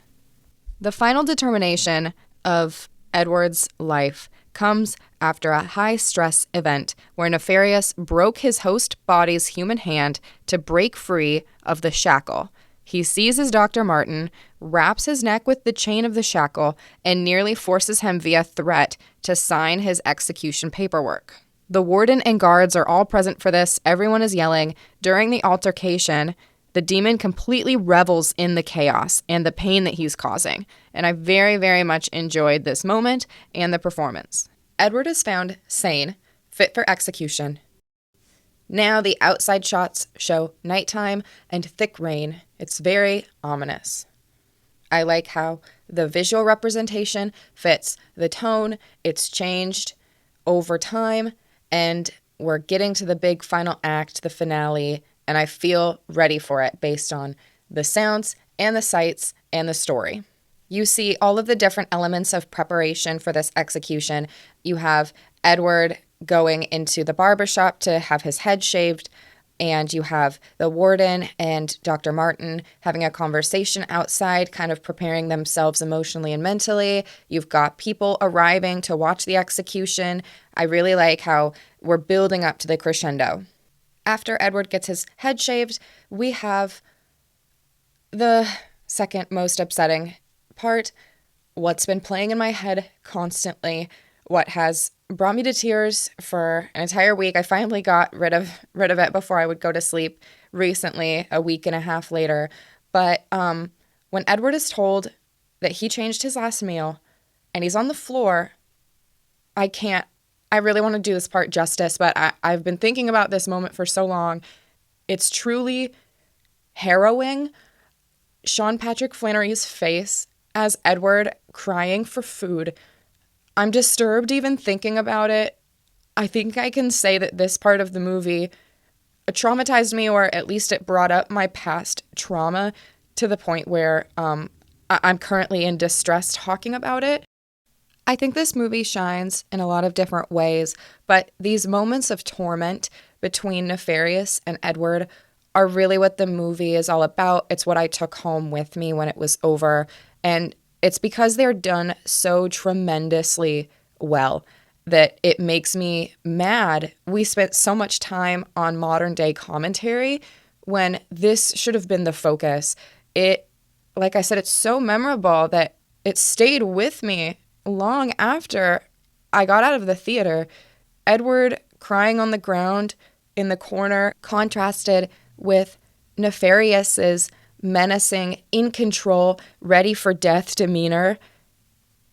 The final determination of Edward's life comes after a high-stress event where Nefarious broke his host body's human hand to break free of the shackle. He seizes Dr. Martin, wraps his neck with the chain of the shackle, and nearly forces him via threat to sign his execution paperwork. The warden and guards are all present for this. Everyone is yelling. During the altercation, the demon completely revels in the chaos and the pain that he's causing. And I very, very much enjoyed this moment and the performance. Edward is found sane, fit for execution. Now the outside shots show nighttime and thick rain. It's very ominous. I like how the visual representation fits the tone. It's changed over time, and we're getting to the big final act, the finale, and I feel ready for it based on the sounds and the sights and the story. You see all of the different elements of preparation for this execution. You have Edward going into the barbershop to have his head shaved, and you have the warden and Dr. Martin having a conversation outside, kind of preparing themselves emotionally and mentally. You've got people arriving to watch the execution. I really like how we're building up to the crescendo. After Edward gets his head shaved, we have the second most upsetting part, what's been playing in my head constantly, what has brought me to tears for an entire week. I finally got rid of it before I would go to sleep recently, a week and a half later. But when Edward is told that he changed his last meal and he's on the floor, I really want to do this part justice, but I've been thinking about this moment for so long. It's truly harrowing. Sean Patrick Flannery's face as Edward crying for food. I'm disturbed even thinking about it. I think I can say that this part of the movie traumatized me, or at least it brought up my past trauma to the point where I'm currently in distress talking about it. I think this movie shines in a lot of different ways, but these moments of torment between Nefarious and Edward are really what the movie is all about. It's what I took home with me when it was over, and it's because they're done so tremendously well that it makes me mad. We spent so much time on modern day commentary when this should have been the focus. Like I said, it's so memorable that it stayed with me long after I got out of the theater. Edward crying on the ground in the corner contrasted with Nefarious's menacing, in control, ready for death demeanor.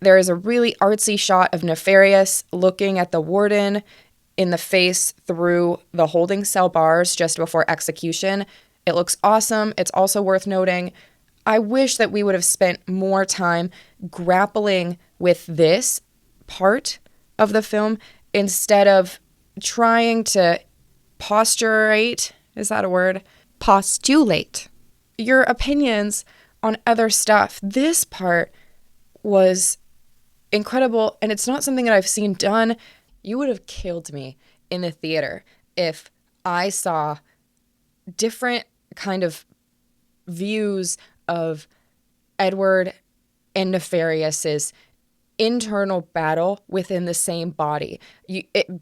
There is a really artsy shot of Nefarious looking at the warden in the face through the holding cell bars just before execution. It looks awesome. It's also worth noting, I wish that we would have spent more time grappling with this part of the film instead of trying to postulate your opinions on other stuff. This part was incredible, and it's not something that I've seen done. You would have killed me in the theater if I saw different kind of views of Edward and Nefarious's internal battle within the same body.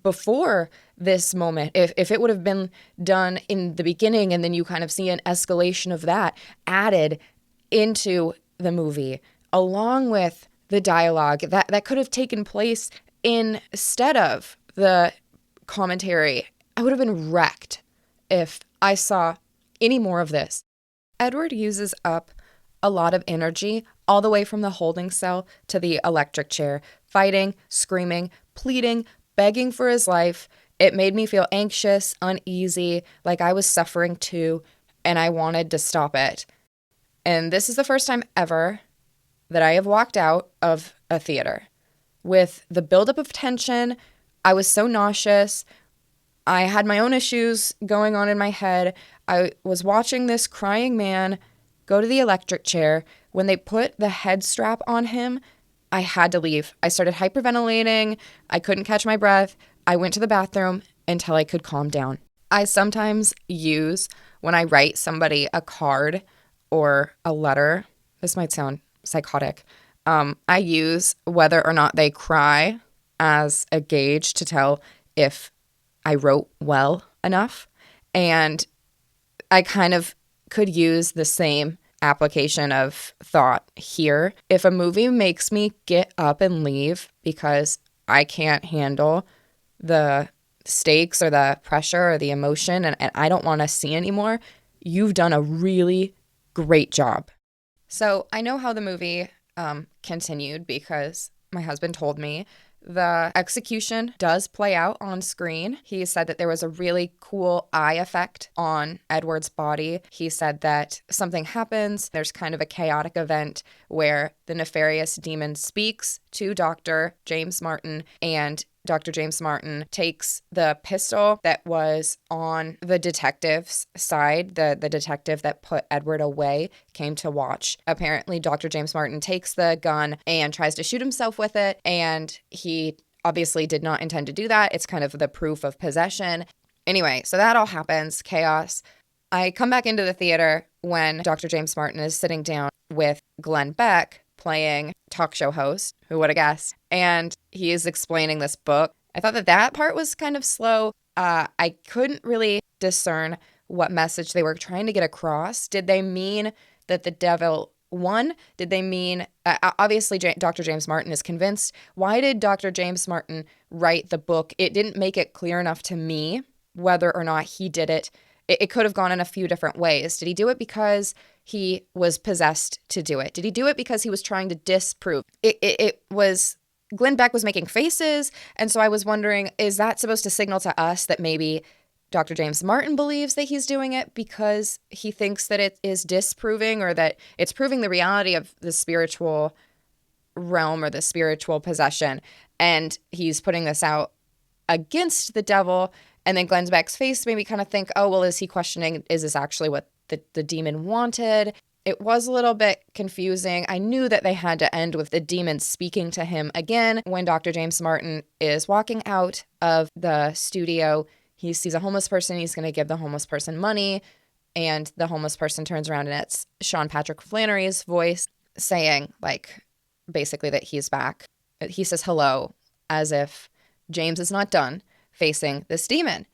Before this moment, if it would have been done in the beginning and then you kind of see an escalation of that added into the movie, along with the dialogue, that could have taken place instead of the commentary. I would have been wrecked if I saw any more of this. Edward uses up a lot of energy all the way from the holding cell to the electric chair, fighting, screaming, pleading, begging for his life. It made me feel anxious, uneasy, like I was suffering too, and I wanted to stop it. And this is the first time ever that I have walked out of a theater. With the buildup of tension, I was so nauseous. I had my own issues going on in my head. I was watching this crying man go to the electric chair. When they put the head strap on him, I had to leave. I started hyperventilating. I couldn't catch my breath. I went to the bathroom until I could calm down. I sometimes use, when I write somebody a card or a letter, this might sound psychotic, I use whether or not they cry as a gauge to tell if I wrote well enough. And I kind of could use the same application of thought here. If a movie makes me get up and leave because I can't handle the stakes or the pressure or the emotion and I don't want to see anymore, you've done a really great job. So I know how the movie continued because my husband told me. The execution does play out on screen. He said that there was a really cool eye effect on Edward's body. He said that something happens. There's kind of a chaotic event where the nefarious demon speaks to Dr. James Martin, and Dr. James Martin takes the pistol that was on the detective's side. The detective that put Edward away came to watch. Apparently, Dr. James Martin takes the gun and tries to shoot himself with it, and he obviously did not intend to do that. It's kind of the proof of possession. Anyway, so that all happens, chaos. I come back into the theater when Dr. James Martin is sitting down with Glenn Beck, playing talk show host, who would have guessed, and he is explaining this book. I thought that part was kind of slow. I couldn't really discern what message they were trying to get across. Did they mean that the devil won? Did they mean, obviously Dr. James Martin is convinced. Why did Dr. James Martin write the book? It didn't make it clear enough to me whether or not he did it. It could have gone in a few different ways. Did he do it because he was possessed to do it? Did he do it because he was trying to disprove? It was, Glenn Beck was making faces, and so I was wondering, is that supposed to signal to us that maybe Dr. James Martin believes that he's doing it because he thinks that it is disproving, or that it's proving the reality of the spiritual realm or the spiritual possession, and he's putting this out against the devil? And then Glenn Beck's face made me kind of think, oh, well, is he questioning, is this actually what the demon wanted? It was a little bit confusing. I knew that they had to end with the demon speaking to him again. When Dr. James Martin is walking out of the studio, he sees a homeless person. He's going to give the homeless person money. And the homeless person turns around, and it's Sean Patrick Flannery's voice saying, like, basically that he's back. He says hello, as if James is not done facing this demon.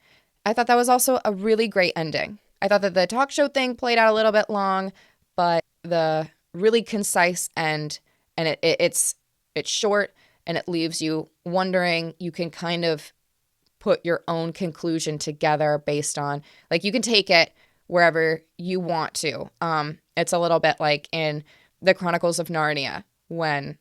I thought that was also a really great ending. I thought that the talk show thing played out a little bit long, but the really concise end, and it's short, and it leaves you wondering. You can kind of put your own conclusion together based on, like, you can take it wherever you want to. It's a little bit like in the Chronicles of Narnia, when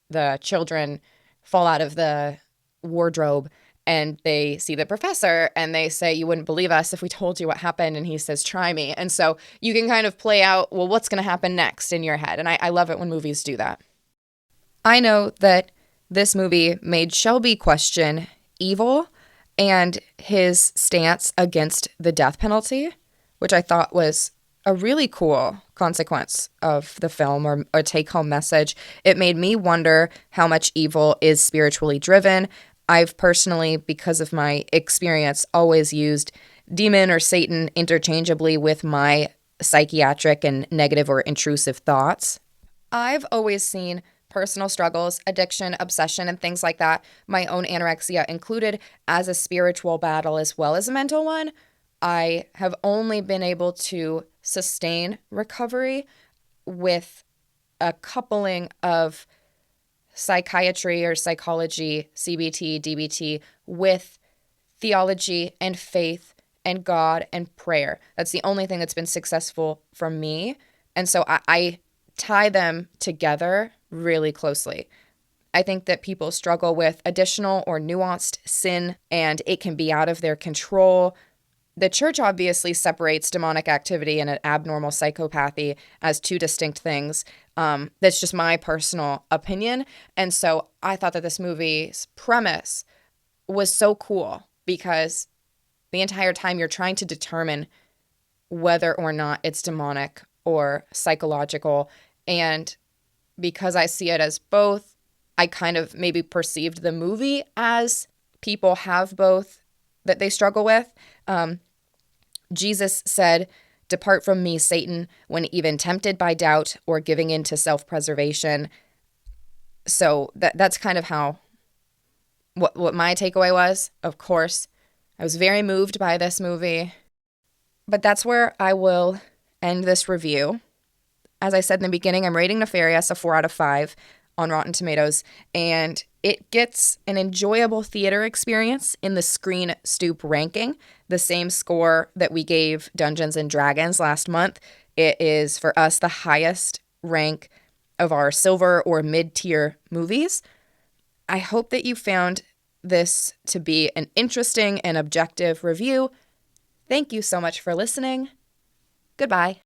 the children fall out of the wardrobe and they see the professor and they say, you wouldn't believe us if we told you what happened. And he says, try me. And so you can kind of play out, well, what's going to happen next in your head. And I love it when movies do that. I know that this movie made Shelby question evil and his stance against the death penalty, which I thought was a really cool consequence of the film, or a take-home message. It made me wonder how much evil is spiritually driven. I've personally, because of my experience, always used demon or Satan interchangeably with my psychiatric and negative or intrusive thoughts. I've always seen personal struggles, addiction, obsession, and things like that, my own anorexia included, as a spiritual battle as well as a mental one. I have only been able to sustain recovery with a coupling of psychiatry or psychology, CBT, DBT, with theology and faith and God and prayer. That's the only thing that's been successful for me. And so I tie them together really closely. I think that people struggle with additional or nuanced sin, and it can be out of their control. The church obviously separates demonic activity and an abnormal psychopathy as two distinct things. That's just my personal opinion. And so I thought that this movie's premise was so cool, because the entire time you're trying to determine whether or not it's demonic or psychological. And because I see it as both, I kind of maybe perceived the movie as people have both that they struggle with. Jesus said, "Depart from me, Satan," when even tempted by doubt or giving in to self-preservation. So that's kind of how what my takeaway was. Of course, I was very moved by this movie, but that's where I will end this review. As I said in the beginning, I'm rating Nefarious a 4 out of 5 on Rotten Tomatoes, and it gets an enjoyable theater experience in the Screen Stoop ranking, the same score that we gave Dungeons and Dragons last month. It is, for us, the highest rank of our silver or mid-tier movies. I hope that you found this to be an interesting and objective review. Thank you so much for listening. Goodbye.